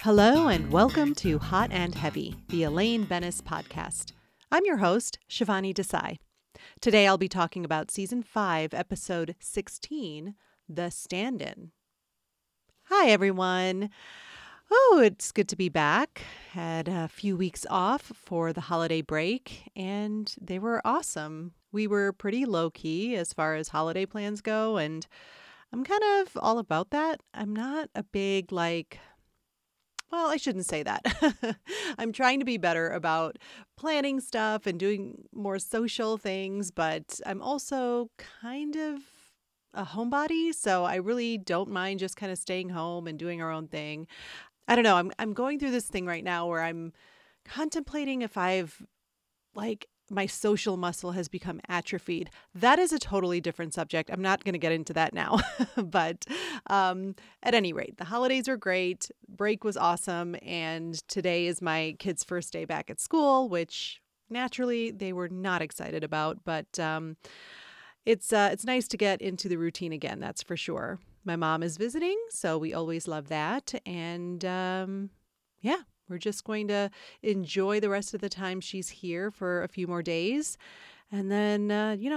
Hello and welcome to Hot and Heavy, the Elaine podcast. I'm your host, Shivani Desai. Today I'll be talking about Season 5, Episode 16, The Stand-In. Hi, everyone. Oh, it's good to be back. Had a few weeks off for the holiday break, and they were awesome. We were pretty low-key as far as holiday plans go, and I'm kind of all about that. I'm not a big, well, I shouldn't say that. I'm trying to be better about planning stuff and doing more social things, but I'm also kind of a homebody, so I really don't mind just kind of staying home and doing our own thing. I don't know. I'm going through this thing right now where I'm contemplating if my social muscle has become atrophied. That is a totally different subject. I'm not going to get into that now. But at any rate, the holidays are great. Break was awesome. And today is my kids' first day back at school, which naturally they were not excited about. But it's nice to get into the routine again, that's for sure. My mom is visiting, so we always love that. And yeah. We're just going to enjoy the rest of the time she's here for a few more days. And then,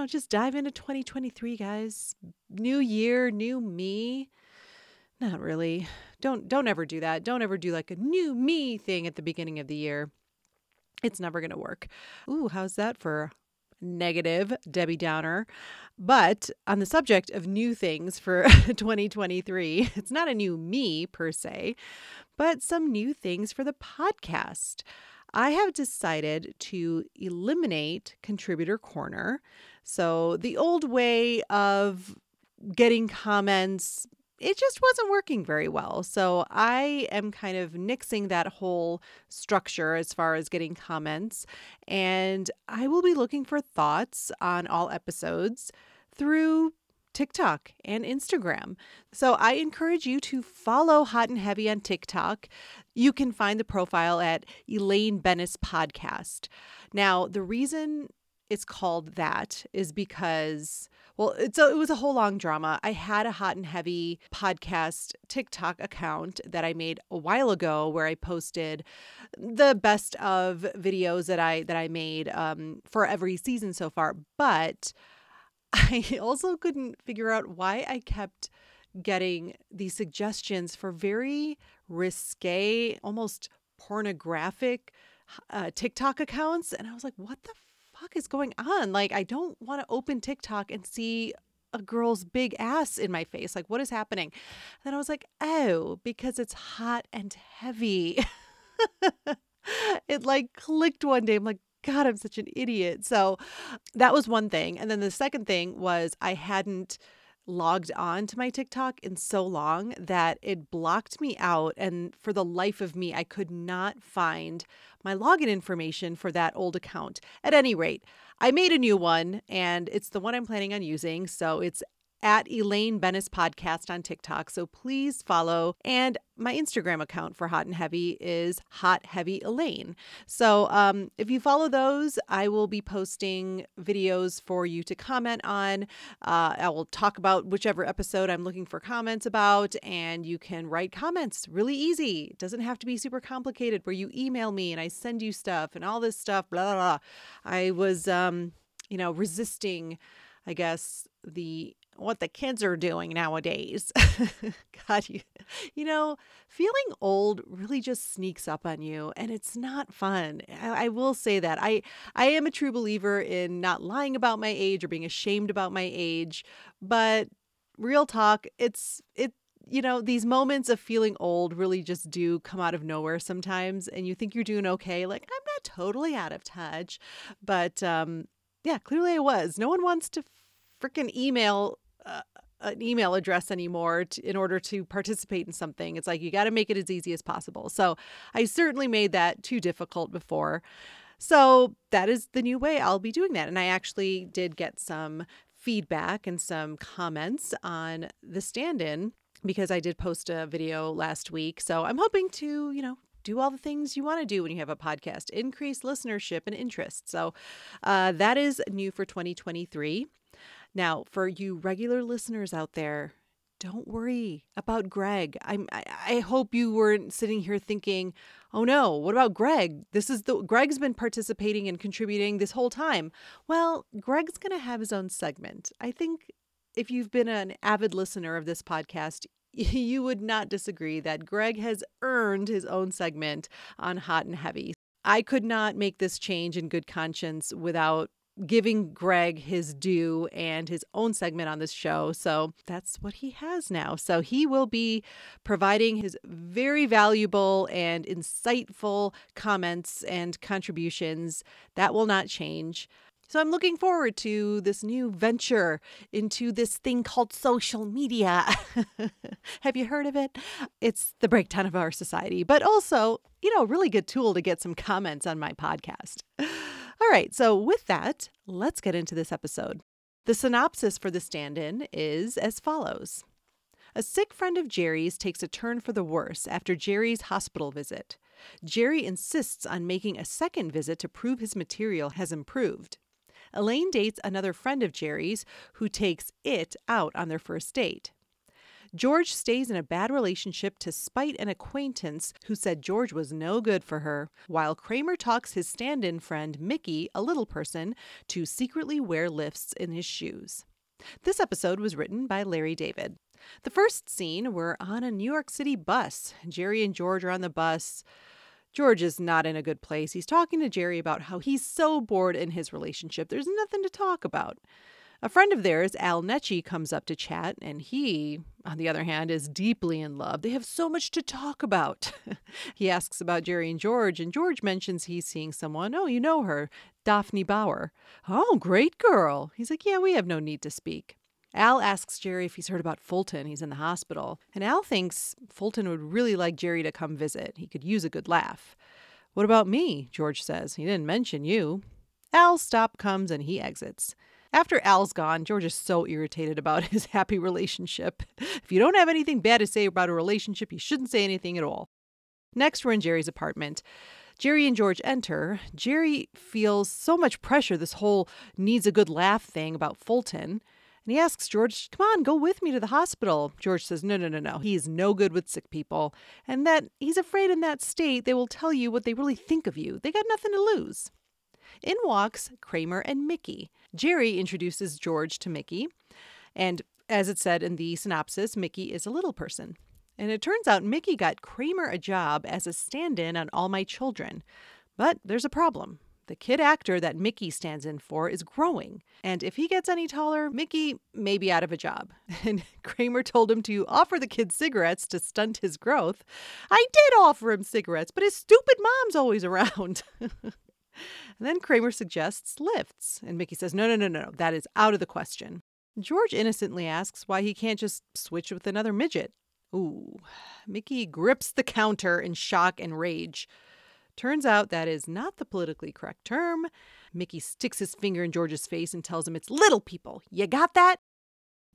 just dive into 2023, guys. New year, new me. Not really. Don't ever do that. Don't ever do like a new me thing at the beginning of the year. It's never going to work. Ooh, how's that for negative Debbie Downer? But on the subject of new things for 2023, it's not a new me per se, but some new things for the podcast. I have decided to eliminate Contributor Corner. So the old way of getting comments, it just wasn't working very well. So I am kind of nixing that whole structure as far as getting comments. And I will be looking for thoughts on all episodes through TikTok and Instagram. So I encourage you to follow Hot and Heavy on TikTok. You can find the profile at Elaine podcast. Now, the reason it's called that is because, it was a whole long drama. I had a Hot and Heavy podcast TikTok account that I made a while ago where I posted the best of videos that I made for every season so far. But I also couldn't figure out why I kept getting these suggestions for very risque, almost pornographic TikTok accounts. And I was like, what the fuck is going on? I don't want to open TikTok and see a girl's big ass in my face. What is happening? And then I was like, oh, because it's hot and heavy. It clicked one day. I'm like, God, I'm such an idiot. So that was one thing. And then the second thing was I hadn't logged on to my TikTok in so long that it blocked me out. And for the life of me, I could not find my login information for that old account. At any rate, I made a new one and it's the one I'm planning on using. So it's at Elaine podcast on TikTok. So please follow. And my Instagram account for Hot and Heavy is Hot Heavy Elaine. So if you follow those, I will be posting videos for you to comment on. I will talk about whichever episode I'm looking for comments about, and you can write comments really easy. It doesn't have to be super complicated where you email me and I send you stuff and all this stuff, blah, blah, blah. I was, resisting, I guess, what the kids are doing nowadays. God, feeling old really just sneaks up on you and it's not fun. I will say that. I am a true believer in not lying about my age or being ashamed about my age, but real talk, these moments of feeling old really just do come out of nowhere sometimes, and you think you're doing okay. I'm not totally out of touch, but yeah, clearly I was. No one wants to freaking email an email address anymore in order to participate in something. It's you got to make it as easy as possible. So I certainly made that too difficult before. So that is the new way I'll be doing that. And I actually did get some feedback and some comments on the stand-in because I did post a video last week. So I'm hoping to, do all the things you want to do when you have a podcast, increase listenership and interest. So that is new for 2023. Now, for you regular listeners out there, Don't worry about Greg. I hope you weren't sitting here thinking, oh no, what about Greg? Greg's been participating and contributing this whole time. Well, Greg's going to have his own segment. I think if you've been an avid listener of this podcast, you would not disagree that Greg has earned his own segment on Hot and Heavy. I could not make this change in good conscience without giving Greg his due and his own segment on this show. So that's what he has now. So he will be providing his very valuable and insightful comments and contributions. That will not change. So I'm looking forward to this new venture into this thing called social media. Have you heard of it? It's the breakdown of our society, but also, a really good tool to get some comments on my podcast. All right, so with that, let's get into this episode. The synopsis for the stand-in is as follows. A sick friend of Jerry's takes a turn for the worse after Jerry's hospital visit. Jerry insists on making a second visit to prove his material has improved. Elaine dates another friend of Jerry's who takes it out on their first date. George stays in a bad relationship to spite an acquaintance who said George was no good for her, while Kramer talks his stand-in friend Mickey, a little person, to secretly wear lifts in his shoes. This episode was written by Larry David. The first scene, we're on a New York City bus. Jerry and George are on the bus. George is not in a good place. He's talking to Jerry about how he's so bored in his relationship. There's nothing to talk about. A friend of theirs, Al Netchie, comes up to chat, and he, on the other hand, is deeply in love. They have so much to talk about. He asks about Jerry and George mentions he's seeing someone. Oh, you know her, Daphne Bauer. Oh, great girl. He's like, yeah, we have no need to speak. Al asks Jerry if he's heard about Fulton. He's in the hospital. And Al thinks Fulton would really like Jerry to come visit. He could use a good laugh. What about me? George says. He didn't mention you. Al's stop comes and he exits. After Al's gone, George is so irritated about his happy relationship. If you don't have anything bad to say about a relationship, you shouldn't say anything at all. Next, we're in Jerry's apartment. Jerry and George enter. Jerry feels so much pressure, this whole needs a good laugh thing about Fulton. And he asks George, come on, go with me to the hospital. George says, no. He is no good with sick people. And that he's afraid in that state they will tell you what they really think of you. They got nothing to lose. In walks Kramer and Mickey. Jerry introduces George to Mickey. And as it said in the synopsis, Mickey is a little person. And it turns out Mickey got Kramer a job as a stand-in on All My Children. But there's a problem. The kid actor that Mickey stands in for is growing. And if he gets any taller, Mickey may be out of a job. And Kramer told him to offer the kid cigarettes to stunt his growth. I did offer him cigarettes, but his stupid mom's always around. And then Kramer suggests lifts. And Mickey says, no, that is out of the question. George innocently asks why he can't just switch with another midget. Ooh, Mickey grips the counter in shock and rage. Turns out that is not the politically correct term. Mickey sticks his finger in George's face and tells him it's little people. You got that?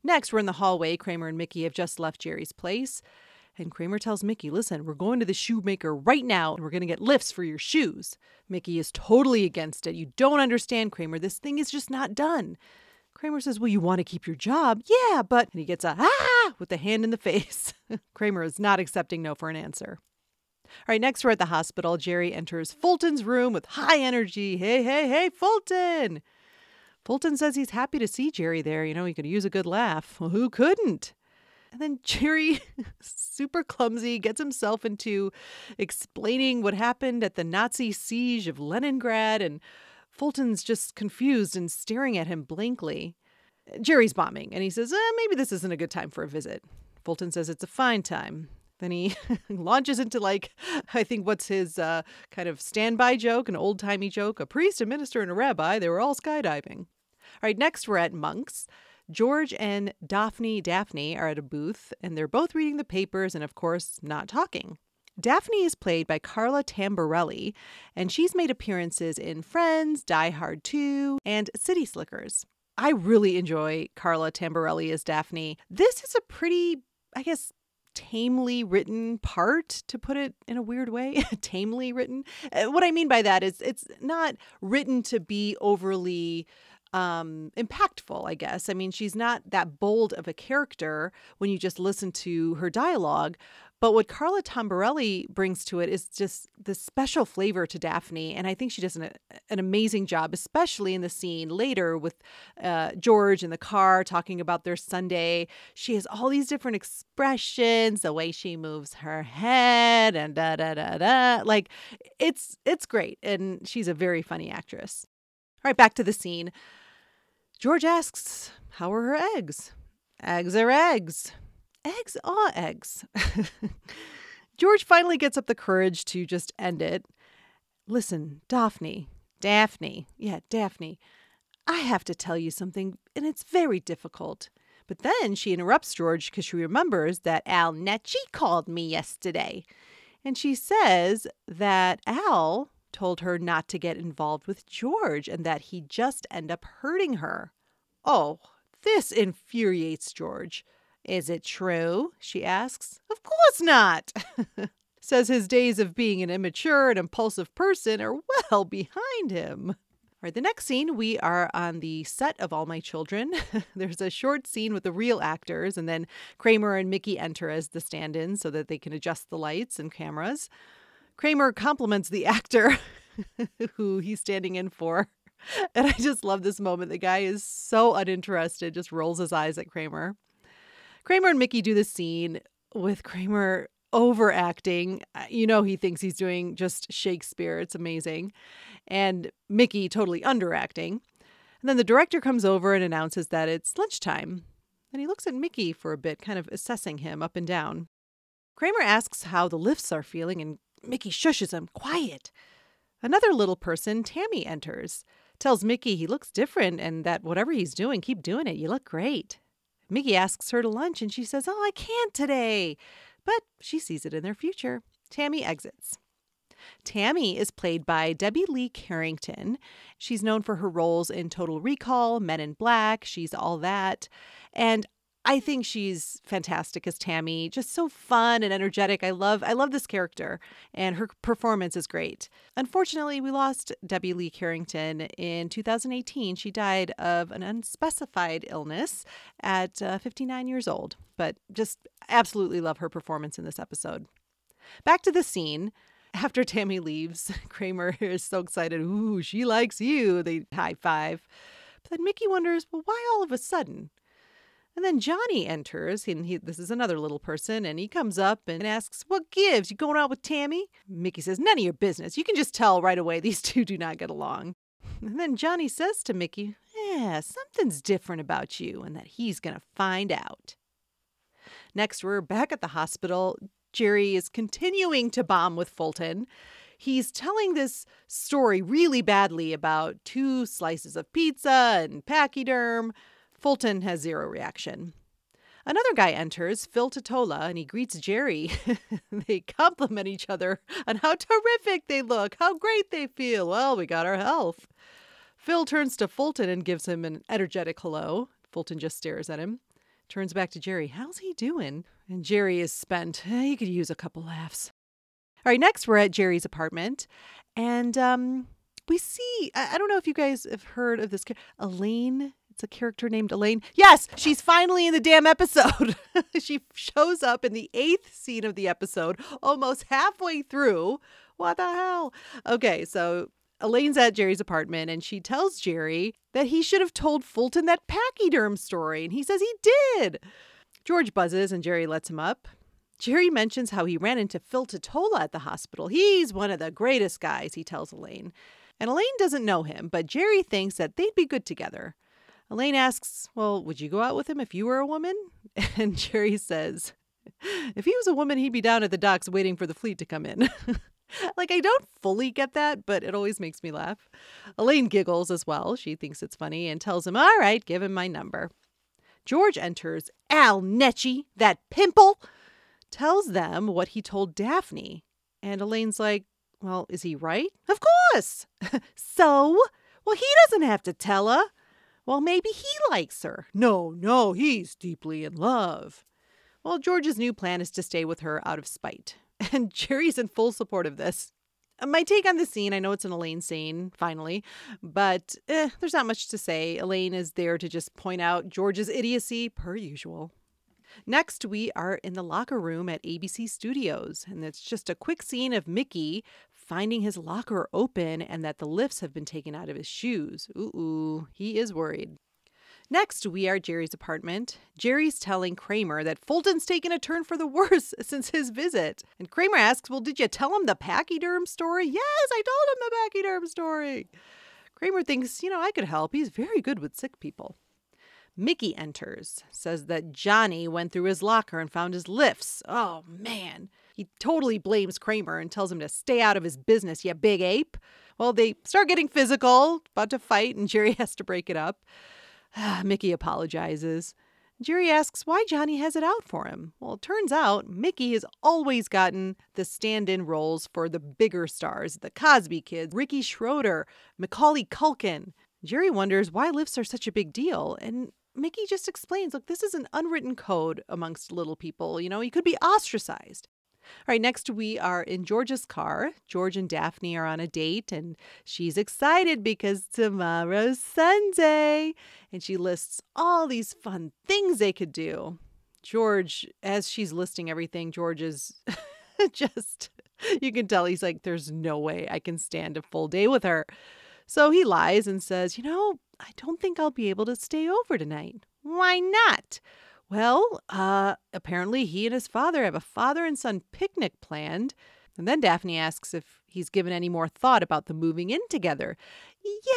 Next, we're in the hallway. Kramer and Mickey have just left Jerry's place. And Kramer tells Mickey, listen, we're going to the shoemaker right now and we're going to get lifts for your shoes. Mickey is totally against it. You don't understand, Kramer. This thing is just not done. Kramer says, well, you want to keep your job? Yeah, but... And he gets a with the hand in the face. Kramer is not accepting no for an answer. All right, next we're at the hospital. Jerry enters Fulton's room with high energy. Hey, Fulton! Fulton says he's happy to see Jerry there. He could use a good laugh. Well, who couldn't? And then Jerry, super clumsy, gets himself into explaining what happened at the Nazi siege of Leningrad, and Fulton's just confused and staring at him blankly. Jerry's bombing, and he says, maybe this isn't a good time for a visit. Fulton says it's a fine time. Then he launches into, I think what's his kind of standby joke, an old-timey joke. A priest, a minister, and a rabbi, they were all skydiving. All right, next we're at Monk's. George and Daphne are at a booth, and they're both reading the papers and, of course, not talking. Daphne is played by Carla Tamborelli, and she's made appearances in Friends, Die Hard 2, and City Slickers. I really enjoy Carla Tamborelli as Daphne. This is a pretty, tamely written part, to put it in a weird way. Tamely written. What I mean by that is it's not written to be overly impactful, I guess. I mean, she's not that bold of a character when you just listen to her dialogue. But what Carla Tombarelli brings to it is just this special flavor to Daphne. And I think she does an amazing job, especially in the scene later with George in the car talking about their Sunday. She has all these different expressions, the way she moves her head and da-da-da-da. Like, it's great. And she's a very funny actress. All right, back to the scene. George asks, how are her eggs? Eggs are eggs. Eggs are eggs. George finally gets up the courage to just end it. Listen, Daphne, I have to tell you something, and it's very difficult. But then she interrupts George because she remembers that Al Netchi called me yesterday. And she says that Al told her not to get involved with George and that he'd just end up hurting her. Oh, this infuriates George. Is it true? She asks. Of course not. Says his days of being an immature and impulsive person are well behind him. All right, the next scene, we are on the set of All My Children. There's a short scene with the real actors, and then Kramer and Mickey enter as the stand-ins so that they can adjust the lights and cameras. Kramer compliments the actor who he's standing in for. And I just love this moment. The guy is so uninterested, just rolls his eyes at Kramer. Kramer and Mickey do the scene with Kramer overacting. You know, he thinks he's doing just Shakespeare. It's amazing. And Mickey totally underacting. And then the director comes over and announces that it's lunchtime. And he looks at Mickey for a bit, kind of assessing him up and down. Kramer asks how the lifts are feeling, and Mickey shushes him. Quiet. Another little person, Tammy, enters. Tells Mickey he looks different and that whatever he's doing, keep doing it. You look great. Mickey asks her to lunch and she says, oh, I can't today. But she sees it in their future. Tammy exits. Tammy is played by Debbie Lee Carrington. She's known for her roles in Total Recall, Men in Black, She's All That. And I think she's fantastic as Tammy, just so fun and energetic. I love this character, and her performance is great. Unfortunately, we lost Debbie Lee Carrington in 2018. She died of an unspecified illness at 59 years old, but just absolutely love her performance in this episode. Back to the scene. After Tammy leaves, Kramer is so excited. Ooh, she likes you. They high five. But then Mickey wonders, well, why all of a sudden? And then Johnny enters, and this is another little person, and he comes up and asks, what gives? You going out with Tammy? Mickey says, none of your business. You can just tell right away these two do not get along. And then Johnny says to Mickey, yeah, something's different about you, and that he's going to find out. Next, we're back at the hospital. Jerry is continuing to bomb with Fulton. He's telling this story really badly about 2 slices of pizza and pachyderm. Fulton has zero reaction. Another guy enters, Phil Totola, and he greets Jerry. They compliment each other on how terrific they look, how great they feel. Well, we got our health. Phil turns to Fulton and gives him an energetic hello. Fulton just stares at him. Turns back to Jerry. How's he doing? And Jerry is spent. He could use a couple laughs. All right, next we're at Jerry's apartment. And we see, I don't know if you guys have heard of this. Elaine. It's a character named Elaine. Yes, she's finally in the damn episode. She shows up in the 8th scene of the episode, almost halfway through. What the hell? Okay, so Elaine's at Jerry's apartment, and she tells Jerry that he should have told Fulton that pachyderm story, and he says he did. George buzzes, and Jerry lets him up. Jerry mentions how he ran into Phil Totola at the hospital. He's one of the greatest guys, he tells Elaine. And Elaine doesn't know him, but Jerry thinks that they'd be good together. Elaine asks, well, would you go out with him if you were a woman? And Jerry says, if he was a woman, he'd be down at the docks waiting for the fleet to come in. Like, I don't fully get that, but it always makes me laugh. Elaine giggles as well. She thinks it's funny and tells him, all right, give him my number. George enters. Al Netchi, that pimple, tells them what he told Daphne. And Elaine's like, well, is he right? Of course. So? Well, he doesn't have to tell her. Well, maybe he likes her. No, he's deeply in love. Well, George's new plan is to stay with her out of spite. And Jerry's in full support of this. My take on the scene, I know it's an Elaine scene, finally, but there's not much to say. Elaine is there to just point out George's idiocy, per usual. Next, we are in the locker room at ABC Studios, and it's just a quick scene of Mickey finding his locker open and that the lifts have been taken out of his shoes. Ooh, he is worried. Next, we are at Jerry's apartment. Jerry's telling Kramer that Fulton's taken a turn for the worse since his visit. And Kramer asks, well, did you tell him the pachyderm story? Yes, I told him the pachyderm story. Kramer thinks, I could help. He's very good with sick people. Mickey enters, says that Johnny went through his locker and found his lifts. Oh, man. He totally blames Kramer and tells him to stay out of his business, you big ape. Well, they start getting physical, about to fight, and Jerry has to break it up. Mickey apologizes. Jerry asks why Johnny has it out for him. Well, it turns out Mickey has always gotten the stand-in roles for the bigger stars, the Cosby Kids, Ricky Schroeder, Macaulay Culkin. Jerry wonders why lifts are such a big deal, and Mickey just explains, look, this is an unwritten code amongst little people. He could be ostracized. All right, next we are in George's car. George and Daphne are on a date, and she's excited because tomorrow's Sunday. And she lists all these fun things they could do. George, as she's listing everything, George is just, you can tell he's like, there's no way I can stand a full day with her. So he lies and says, I don't think I'll be able to stay over tonight. Why not? Well, apparently he and his father have a father and son picnic planned. And then Daphne asks if he's given any more thought about the moving in together.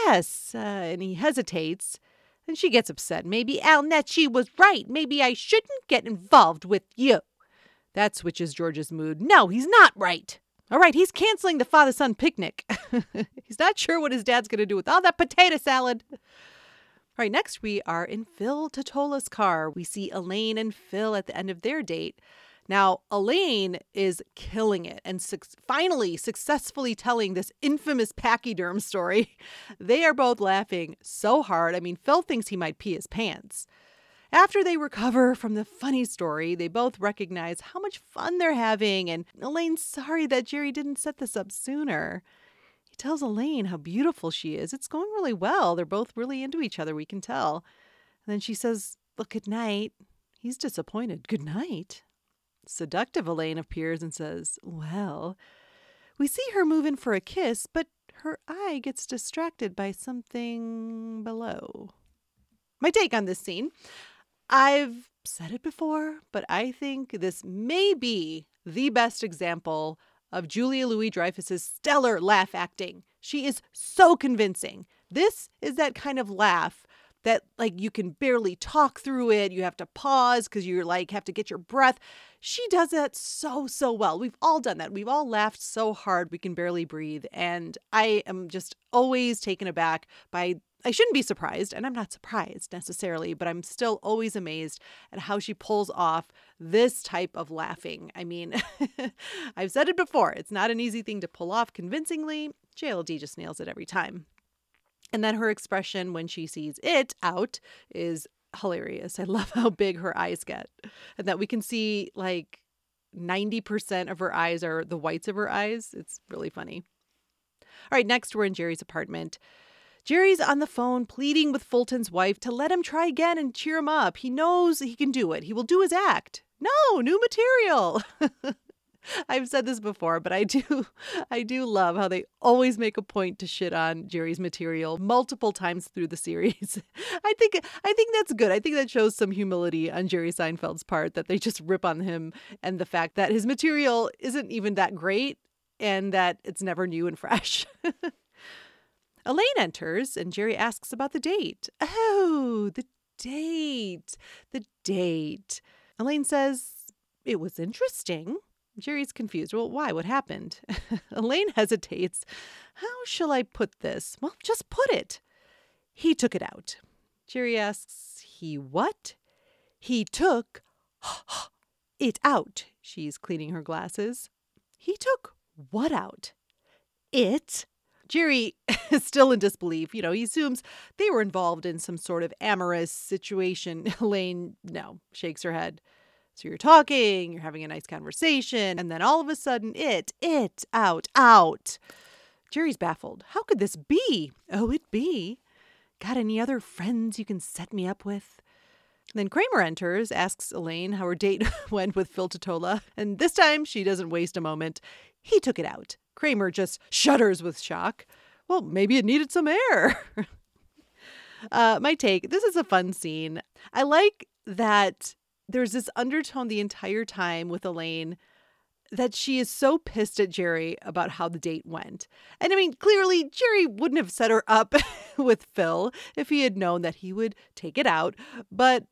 Yes, and he hesitates. And she gets upset. Maybe Al Netchie was right. Maybe I shouldn't get involved with you. That switches George's mood. No, he's not right. All right, he's canceling the father-son picnic. He's not sure what his dad's going to do with all that potato salad. All right, next we are in Phil Totola's car. We see Elaine and Phil at the end of their date. Now, Elaine is killing it and finally successfully telling this infamous pachyderm story. They are both laughing so hard. I mean, Phil thinks he might pee his pants. After they recover from the funny story, they both recognize how much fun they're having, and Elaine's sorry that Jerry didn't set this up sooner. He tells Elaine how beautiful she is. It's going really well. They're both really into each other, we can tell. And then she says, look, good night. He's disappointed. Good night. Seductive Elaine appears and says, well, we see her move in for a kiss, but her eye gets distracted by something below. My take on this scene, I've said it before, but I think this may be the best example of Julia Louis-Dreyfus's stellar laugh acting. She is so convincing. This is that kind of laugh that you can barely talk through it. You have to pause because you're have to get your breath. She does that so well. We've all done that. We've all laughed so hard we can barely breathe. And I am just always taken aback by, I shouldn't be surprised, and I'm not surprised necessarily, but I'm still always amazed at how she pulls off this type of laughing. I mean, I've said it before. It's not an easy thing to pull off convincingly. JLD just nails it every time. And then her expression when she sees it out is hilarious. I love how big her eyes get, and that we can see 90% of her eyes are the whites of her eyes. It's really funny. All right, next we're in Jerry's apartment. Jerry's on the phone pleading with Fulton's wife to let him try again and cheer him up. He knows he can do it. He will do his act. No, new material. I've said this before, but I do love how they always make a point to shit on Jerry's material multiple times through the series. I think that's good. I think that shows some humility on Jerry Seinfeld's part, that they just rip on him and the fact that his material isn't even that great and that it's never new and fresh. Elaine enters and Jerry asks about the date. Oh, the date. The date. Elaine says, it was interesting. Jerry's confused. Well, why? What happened? Elaine hesitates. How shall I put this? Well, just put it. He took it out. Jerry asks, he what? He took it out. She's cleaning her glasses. He took what out? It? Jerry is still in disbelief. He assumes they were involved in some sort of amorous situation. Elaine, no, shakes her head. So you're talking, you're having a nice conversation, and then all of a sudden, out. Jerry's baffled. How could this be? Oh, it be. Got any other friends you can set me up with? Then Kramer enters, asks Elaine how her date went with Phil Totola, and this time she doesn't waste a moment. He took it out. Kramer just shudders with shock. Well, maybe it needed some air. My take, this is a fun scene. I like that there's this undertone the entire time with Elaine that she is so pissed at Jerry about how the date went. And I mean, clearly Jerry wouldn't have set her up with Phil if he had known that he would take it out. But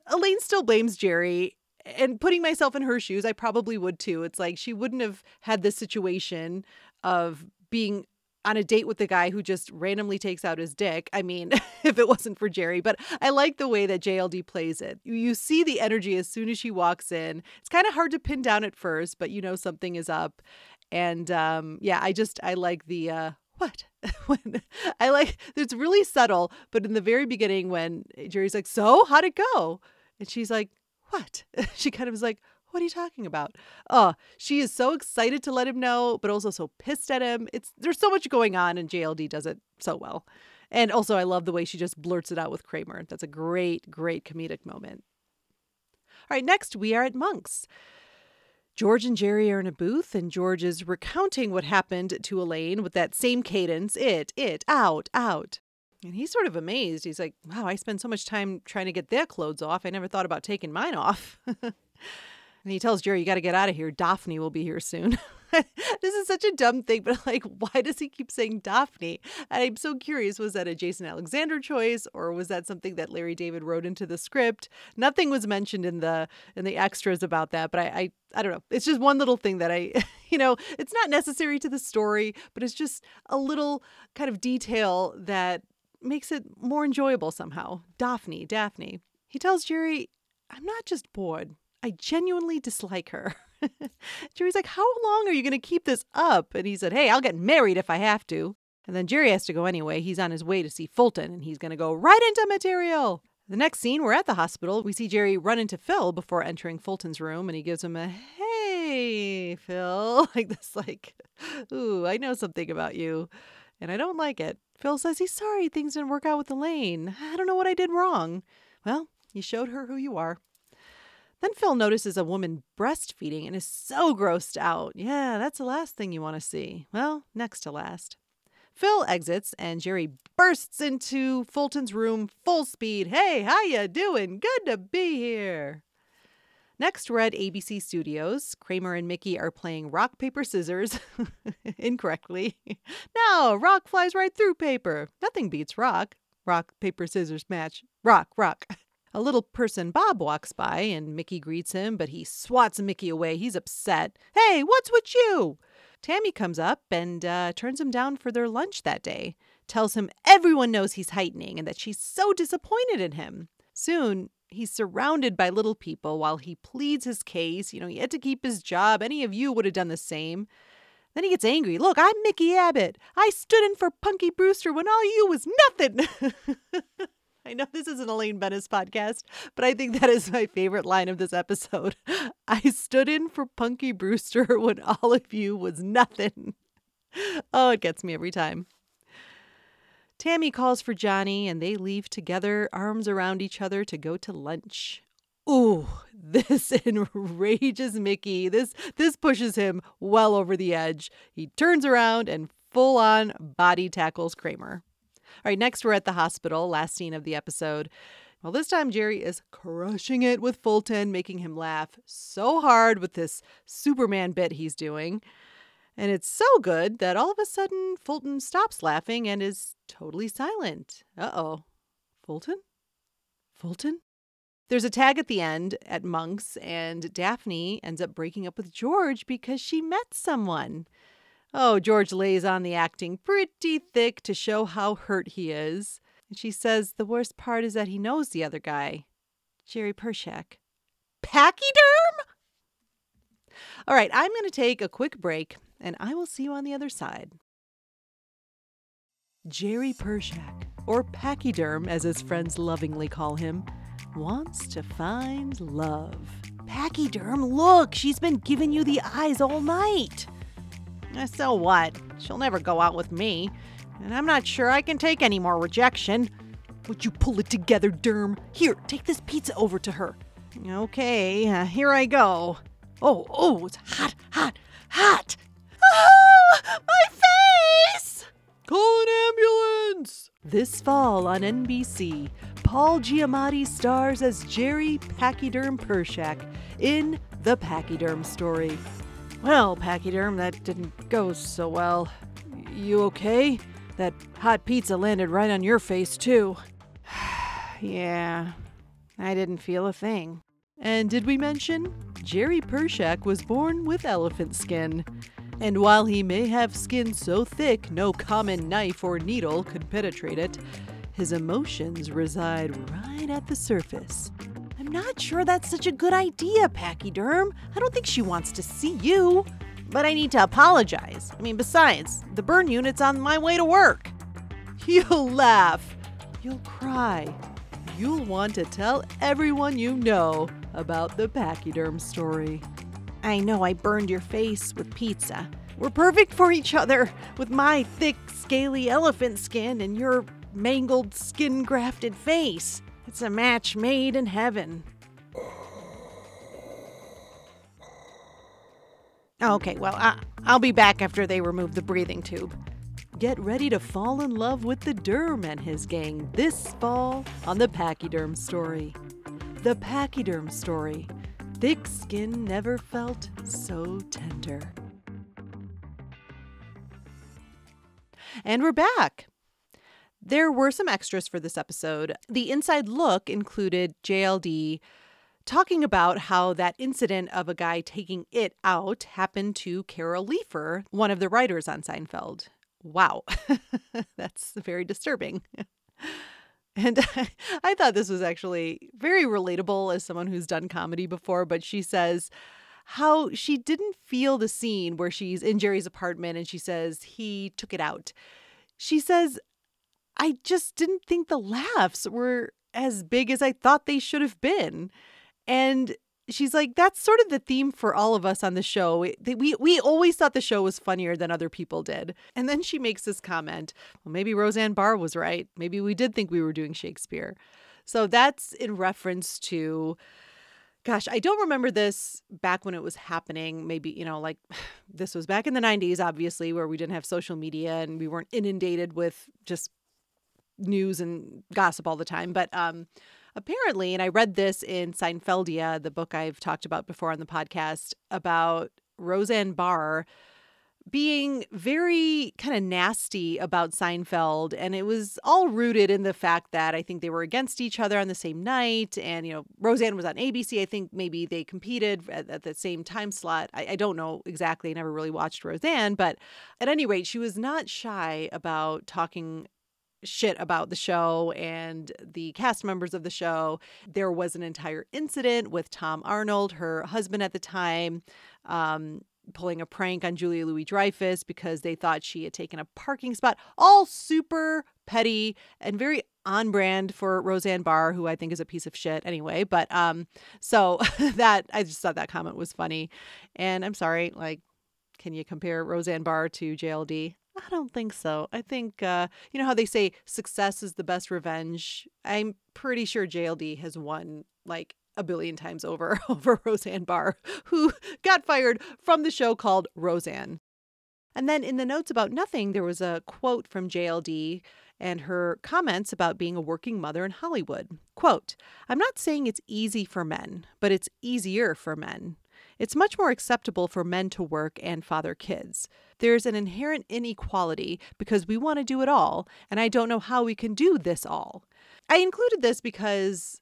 Elaine still blames Jerry. And putting myself in her shoes, I probably would too. It's like she wouldn't have had this situation of being on a date with the guy who just randomly takes out his dick. I mean, if it wasn't for Jerry. But I like the way that JLD plays it. You see the energy as soon as she walks in. It's kind of hard to pin down at first, but you know something is up. And I like the what? It's really subtle, but in the very beginning when Jerry's like, so how'd it go? And she's like, what? She kind of is like, what are you talking about? Oh, she is so excited to let him know, but also so pissed at him. There's so much going on, and JLD does it so well. And also, I love the way she just blurts it out with Kramer. That's a great, great comedic moment. All right, next we are at Monk's. George and Jerry are in a booth, and George is recounting what happened to Elaine with that same cadence. Out. And he's sort of amazed. He's like, wow, I spend so much time trying to get their clothes off. I never thought about taking mine off. And he tells Jerry, you got to get out of here. Daphne will be here soon. This is such a dumb thing, but like, why does he keep saying Daphne? And I'm so curious, was that a Jason Alexander choice, or was that something that Larry David wrote into the script? Nothing was mentioned in the extras about that, but I don't know. It's just one little thing that it's not necessary to the story, but it's just a little kind of detail that makes it more enjoyable somehow. Daphne. He tells Jerry, I'm not just bored. I genuinely dislike her. Jerry's like, how long are you going to keep this up? And he said, hey, I'll get married if I have to. And then Jerry has to go anyway. He's on his way to see Fulton, and he's going to go right into material. The next scene, we're at the hospital. We see Jerry run into Phil before entering Fulton's room, and he gives him a, hey, Phil. Ooh, I know something about you, and I don't like it. Phil says he's sorry things didn't work out with Elaine. I don't know what I did wrong. Well, you showed her who you are. Then Phil notices a woman breastfeeding and is so grossed out. Yeah, that's the last thing you want to see. Well, next to last. Phil exits and Jerry bursts into Fulton's room full speed. Hey, how you doing? Good to be here. Next, we're at ABC Studios. Kramer and Mickey are playing rock, paper, scissors. Incorrectly. No, rock flies right through paper. Nothing beats rock. Rock, paper, scissors match. Rock. A little person, Bob, walks by, and Mickey greets him, but he swats Mickey away. He's upset. Hey, what's with you? Tammy comes up and turns him down for their lunch that day. Tells him everyone knows he's heightening and that she's so disappointed in him. Soon, he's surrounded by little people while he pleads his case. He had to keep his job. Any of you would have done the same. Then he gets angry. Look, I'm Mickey Abbott. I stood in for Punky Brewster when all you was nothing. I know this is an Elaine Bennis podcast, but I think that is my favorite line of this episode. I stood in for Punky Brewster when all of you was nothing. Oh, it gets me every time. Tammy calls for Johnny, and they leave together, arms around each other, to go to lunch. Ooh, this enrages Mickey. This pushes him well over the edge. He turns around and full-on body tackles Kramer. All right, next we're at the hospital, last scene of the episode. Well, this time Jerry is crushing it with Fulton, making him laugh so hard with this Superman bit he's doing. And it's so good that all of a sudden Fulton stops laughing and is totally silent. Uh-oh. Fulton? There's a tag at the end at Monk's, and Daphne ends up breaking up with George because she met someone. Oh, George lays on the acting pretty thick to show how hurt he is. And she says the worst part is that he knows the other guy, Jerry Pershak. Pachyderm? All right, I'm going to take a quick break, and I will see you on the other side. Jerry Pershak, or Pachyderm as his friends lovingly call him, wants to find love. Pachyderm, look, she's been giving you the eyes all night. So what? She'll never go out with me. And I'm not sure I can take any more rejection. Would you pull it together, Derm? Here, take this pizza over to her. Okay, here I go. Oh, it's hot, hot, hot. Oh, my face! Call an ambulance! This fall on NBC, Paul Giamatti stars as Jerry Pachyderm Pershak in The Pachyderm Story. Well, Pachyderm, that didn't go so well. You okay? That hot pizza landed right on your face, too. Yeah, I didn't feel a thing. And did we mention? Jerry Pershak was born with elephant skin. And while he may have skin so thick no common knife or needle could penetrate it, his emotions reside right at the surface. I'm not sure that's such a good idea, Pachyderm. I don't think she wants to see you. But I need to apologize. Besides, the burn unit's on my way to work. You'll laugh. You'll cry. You'll want to tell everyone you know about the Pachyderm Story. I know I burned your face with pizza. We're perfect for each other, with my thick, scaly elephant skin and your mangled, skin-grafted face. It's a match made in heaven. Okay, well, I'll be back after they remove the breathing tube. Get ready to fall in love with the Derm and his gang this fall on The Pachyderm Story. The Pachyderm Story. Thick skin never felt so tender. And we're back. There were some extras for this episode. The inside look included JLD talking about how that incident of a guy taking it out happened to Carol Leifer, one of the writers on Seinfeld. Wow, that's very disturbing. And I thought this was actually very relatable as someone who's done comedy before, but she says how she didn't feel the scene where she's in Jerry's apartment and she says he took it out. She says, I just didn't think the laughs were as big as I thought they should have been. And she's like, that's sort of the theme for all of us on the show. We always thought the show was funnier than other people did. And then she makes this comment, well, maybe Roseanne Barr was right. Maybe we did think we were doing Shakespeare. So that's in reference to, gosh, I don't remember this back when it was happening. Maybe, like this was back in the 90s, obviously, where we didn't have social media and we weren't inundated with just news and gossip all the time. But apparently, and I read this in Seinfeldia, the book I've talked about before on the podcast, about Roseanne Barr being very kind of nasty about Seinfeld. And it was all rooted in the fact that I think they were against each other on the same night. And, Roseanne was on ABC. I think maybe they competed at the same time slot. I don't know exactly. I never really watched Roseanne. But at any rate, she was not shy about talking shit about the show and the cast members of the show. There was an entire incident with Tom Arnold, her husband at the time, pulling a prank on Julia Louis-Dreyfus because they thought she had taken a parking spot. All super petty and very on brand for Roseanne Barr, who I think is a piece of shit anyway. But so that I just thought that comment was funny. And I'm sorry, can you compare Roseanne Barr to JLD? I don't think so. I think, you know how they say success is the best revenge? I'm pretty sure JLD has won a billion times over Roseanne Barr, who got fired from the show called Roseanne. And then in the notes about nothing, there was a quote from JLD and her comments about being a working mother in Hollywood. Quote, I'm not saying it's easy for men, but it's easier for men. It's much more acceptable for men to work and father kids. There's an inherent inequality because we want to do it all, and I don't know how we can do this all. I included this because,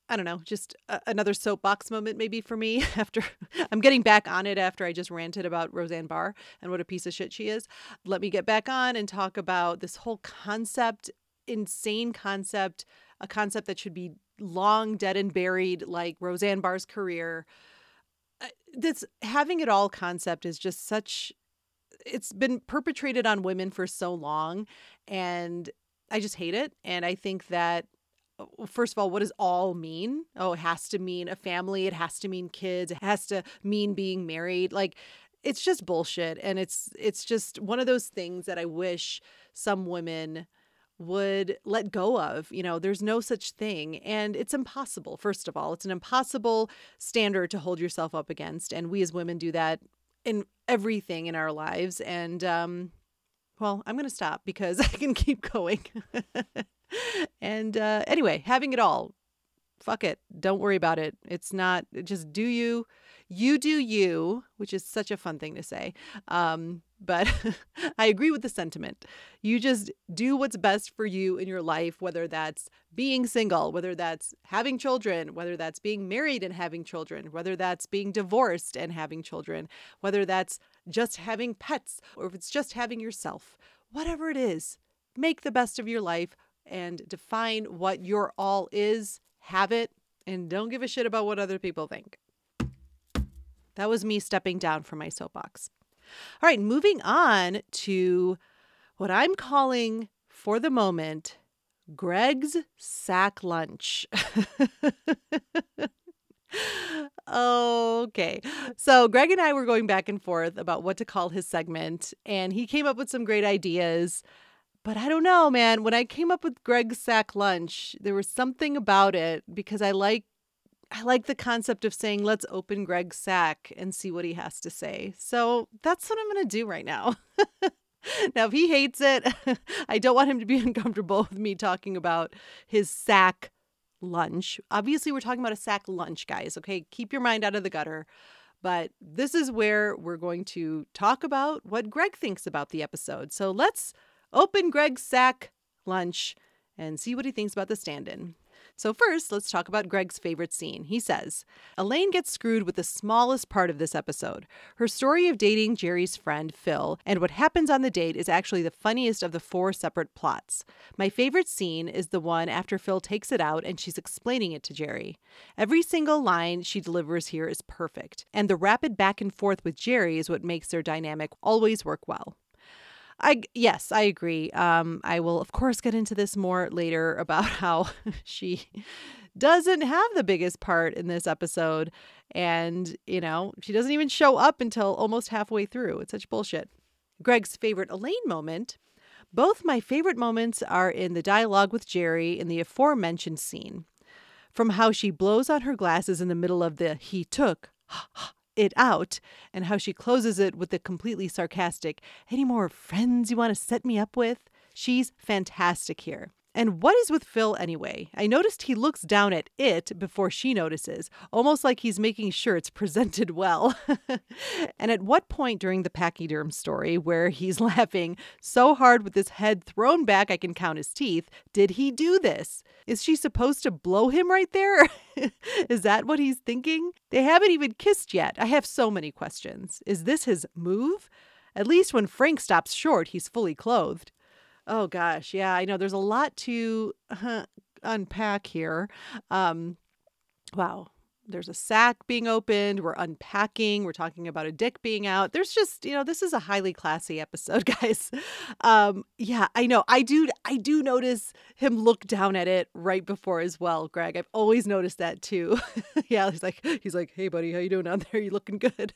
I don't know, just another soapbox moment maybe for me after I'm getting back on it after I just ranted about Roseanne Barr and what a piece of shit she is. Let me get back on and talk about this whole concept, insane concept, a concept that should be long dead and buried like Roseanne Barr's career. This having it all concept is just it's been perpetrated on women for so long, and I just hate it. And I think that first of all, what does all mean? Oh, it has to mean a family. It has to mean kids. It has to mean being married. Like, it's just bullshit. And it's just one of those things that I wish some women would let go of. There's no such thing. And it's impossible. First of all, it's an impossible standard to hold yourself up against. And we as women do that in everything in our lives. And, well, I'm going to stop because I can keep going. And anyway, having it all, fuck it. Don't worry about it. It's not, just do you. You do you, which is such a fun thing to say. But I agree with the sentiment. You just do what's best for you in your life, whether that's being single, whether that's having children, whether that's being married and having children, whether that's being divorced and having children, whether that's just having pets, or if it's just having yourself. Whatever it is, make the best of your life and define what your all is, have it, and don't give a shit about what other people think. That was me stepping down from my soapbox. All right, moving on to what I'm calling, for the moment, Greg's sack lunch. Okay. So Greg and I were going back and forth about what to call his segment, and he came up with some great ideas. But I don't know, man. When I came up with Greg's sack lunch, there was something about it because I like the concept of saying, let's open Greg's sack and see what he has to say. So that's what I'm going to do right now. Now, if he hates it, I don't want him to be uncomfortable with me talking about his sack lunch. Obviously, we're talking about a sack lunch, guys. Okay, keep your mind out of the gutter. But this is where we're going to talk about what Greg thinks about the episode. So let's open Greg's sack lunch and see what he thinks about the stand-in. So first, let's talk about Greg's favorite scene. He says, Elaine gets screwed with the smallest part of this episode. Her story of dating Jerry's friend, Phil, and what happens on the date is actually the funniest of the 4 separate plots. My favorite scene is the one after Phil takes it out and she's explaining it to Jerry. Every single line she delivers here is perfect, and the rapid back and forth with Jerry is what makes their dynamic always work well. Yes, I agree. I will, of course, get into this more later about how she doesn't have the biggest part in this episode. And, she doesn't even show up until almost halfway through. It's such bullshit. Greg's favorite Elaine moment. Both my favorite moments are in the dialogue with Jerry in the aforementioned scene. From how she blows on her glasses in the middle of the he took it out, and how she closes it with the completely sarcastic, any more friends you want to set me up with? She's fantastic here. And what is with Phil anyway? I noticed he looks down at it before she notices, almost like he's making sure it's presented well. And at what point during the pachyderm story, where he's laughing so hard with his head thrown back I can count his teeth, did he do this? Is she supposed to blow him right there? Is that what he's thinking? They haven't even kissed yet. I have so many questions. Is this his move? At least when Frank stops short, he's fully clothed. Oh, gosh. Yeah, I know. There's a lot to unpack here. Wow. There's a sack being opened. We're unpacking. We're talking about a dick being out. There's just, this is a highly classy episode, guys. Yeah, I know. I do notice him look down at it right before as well, Greg. I've always noticed that too. Yeah, he's like, hey, buddy, how you doing out there? You looking good?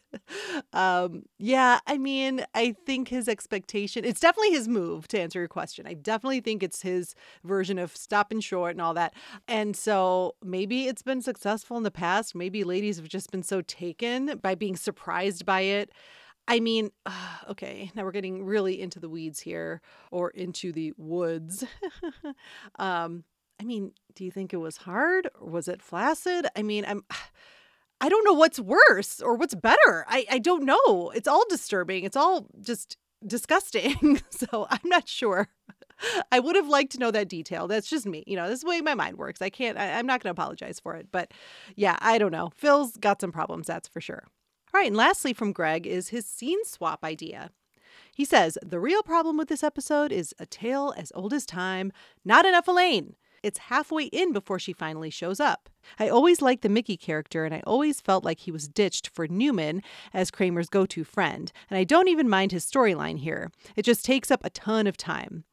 Yeah, I mean, I think his expectation, it's definitely his move, to answer your question. I definitely think it's his version of stopping short and all that. And so maybe it's been successful in the past. Maybe ladies have just been so taken by being surprised by it. I mean, okay, now we're getting really into the weeds here, or into the woods. I mean, do you think it was hard, or was it flaccid? I mean, I don't know what's worse or what's better. I don't know. It's all disturbing. It's all just disgusting. So I'm not sure. I would have liked to know that detail. That's just me. This is the way my mind works. I'm not going to apologize for it. But yeah, I don't know. Phil's got some problems, that's for sure. All right. And lastly from Greg is his scene swap idea. He says, the real problem with this episode is a tale as old as time. Not enough Elaine. It's halfway in before she finally shows up. I always liked the Mickey character, and I always felt like he was ditched for Newman as Kramer's go-to friend. And I don't even mind his storyline here. It just takes up a ton of time.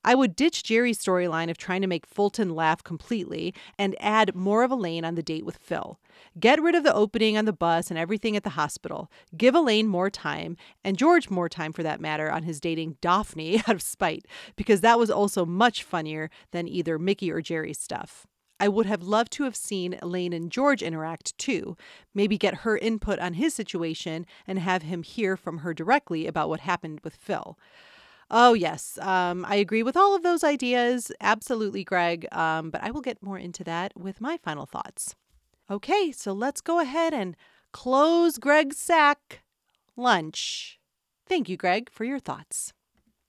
I would ditch Jerry's storyline of trying to make Fulton laugh completely and add more of Elaine on the date with Phil. Get rid of the opening on the bus and everything at the hospital. Give Elaine more time, and George more time for that matter, on his dating Daphne out of spite, because that was also much funnier than either Mickey or Jerry's stuff. I would have loved to have seen Elaine and George interact too, maybe get her input on his situation and have him hear from her directly about what happened with Phil. Oh, yes. I agree with all of those ideas. Absolutely, Greg. But I will get more into that with my final thoughts. Okay, so let's go ahead and close Greg's sack. Lunch. Thank you, Greg, for your thoughts.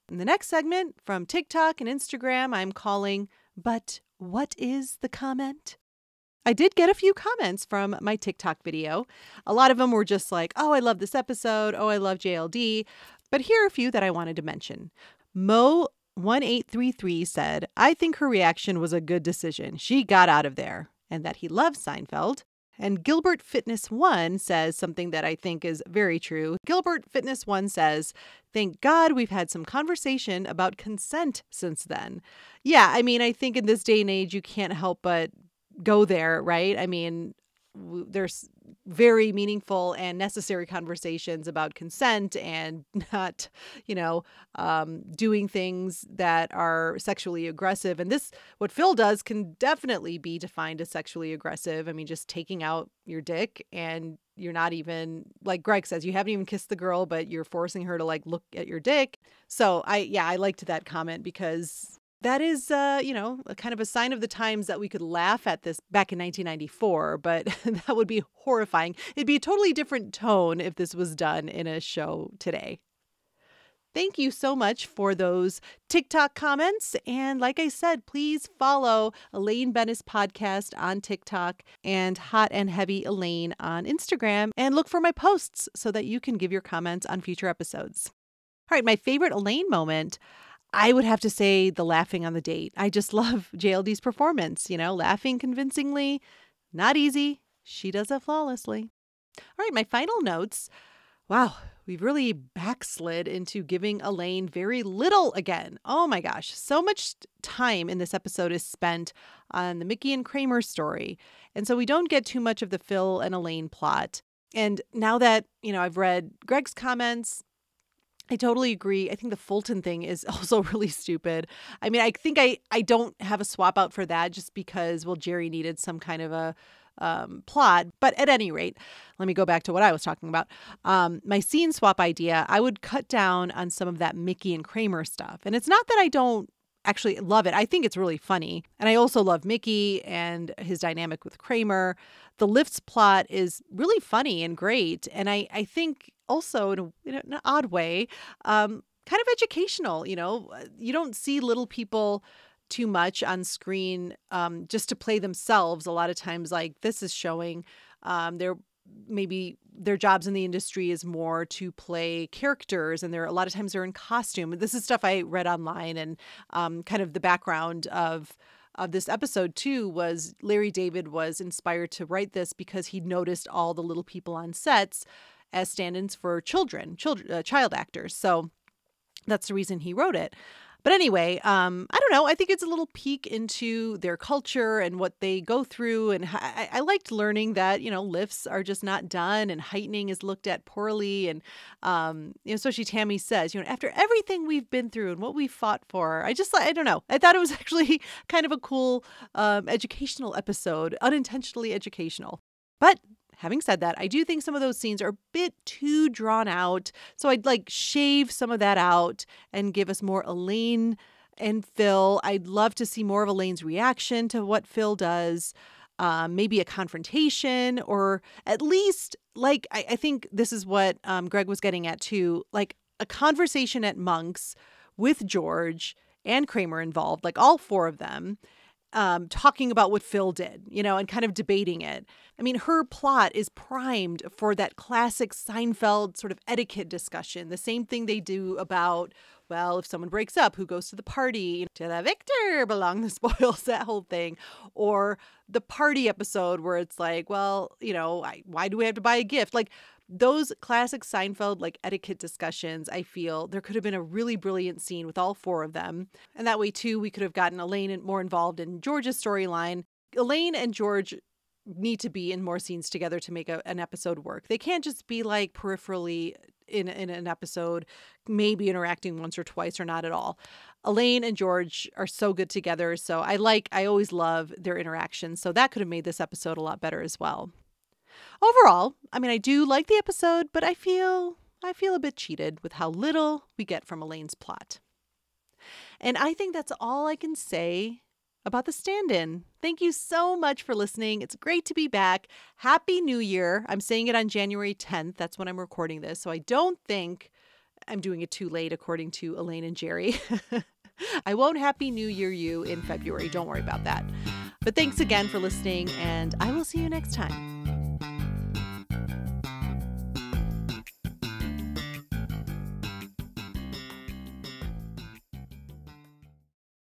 In the next segment from TikTok and Instagram, I'm calling, But What is the Comment? I did get a few comments from my TikTok video. A lot of them were just like, oh, I love this episode. Oh, I love JLD. But here are a few that I wanted to mention. Mo1833 said, I think her reaction was a good decision. She got out of there, and that he loves Seinfeld. And Gilbert Fitness 1 says something that I think is very true. Gilbert Fitness 1 says, thank God we've had some conversation about consent since then. Yeah, I mean, I think in this day and age, you can't help but go there, right? I mean, there's very meaningful and necessary conversations about consent and not, doing things that are sexually aggressive. And this, what Phil does, can definitely be defined as sexually aggressive. I mean, just taking out your dick, and you're not even, like Greg says, you haven't even kissed the girl, but you're forcing her to look at your dick. So I liked that comment because that is, a kind of a sign of the times that we could laugh at this back in 1994, but that would be horrifying. It'd be a totally different tone if this was done in a show today. Thank you so much for those TikTok comments. And like I said, please follow Elaine Bennis Podcast on TikTok and Hot and Heavy Elaine on Instagram, and look for my posts so that you can give your comments on future episodes. All right, my favorite Elaine moment, I would have to say the laughing on the date. I just love JLD's performance, laughing convincingly. Not easy. She does it flawlessly. All right, my final notes. Wow, we've really backslid into giving Elaine very little again. Oh my gosh, so much time in this episode is spent on the Mickey and Kramer story. And so we don't get too much of the Phil and Elaine plot. And now that, I've read Greg's comments, I totally agree. I think the Fulton thing is also really stupid. I mean, I think I don't have a swap out for that just because, Jerry needed some kind of a plot. But at any rate, let me go back to what I was talking about. My scene swap idea, I would cut down on some of that Mickey and Kramer stuff. And it's not that I don't actually love it. I think it's really funny. And I also love Mickey and his dynamic with Kramer. The Lifts plot is really funny and great. And I think also in an odd way, kind of educational. You don't see little people too much on screen just to play themselves. A lot of times, like this is showing maybe their jobs in the industry is more to play characters, and a lot of times they're in costume. This is stuff I read online, and kind of the background of this episode too was Larry David was inspired to write this because he'd noticed all the little people on sets as stand-ins for child actors. So that's the reason he wrote it. But anyway, I don't know. I think it's a little peek into their culture and what they go through. And I liked learning that, lifts are just not done and heightening is looked at poorly. And, especially Tammy says, after everything we've been through and what we fought for, I don't know. I thought it was actually kind of a cool educational episode, unintentionally educational. But having said that, I do think some of those scenes are a bit too drawn out. So I'd shave some of that out and give us more Elaine and Phil. I'd love to see more of Elaine's reaction to what Phil does. Maybe a confrontation, or at least I think this is what Greg was getting at too, a conversation at Monk's with George and Kramer involved, all four of them. Talking about what Phil did, and kind of debating it. I mean, her plot is primed for that classic Seinfeld sort of etiquette discussion, the same thing they do about well, if someone breaks up, who goes to the party? To the victor belong the spoils, that whole thing. Or the party episode where it's like, well, why do we have to buy a gift? Like those classic Seinfeld like etiquette discussions, I feel there could have been a really brilliant scene with all four of them. And that way, too, we could have gotten Elaine more involved in George's storyline. Elaine and George need to be in more scenes together to make an episode work. They can't just be like peripherally in an episode, maybe interacting once or twice or not at all. Elaine and George are so good together. So I always love their interactions. So that could have made this episode a lot better as well. Overall, I do like the episode, but I feel a bit cheated with how little we get from Elaine's plot. And I think that's all I can say about The Stand-In. Thank you so much for listening. It's great to be back. Happy New Year. I'm saying it on January 10th. That's when I'm recording this. So I don't think I'm doing it too late according to Elaine and Jerry. I won't Happy New Year you in February. Don't worry about that. But thanks again for listening, and I will see you next time.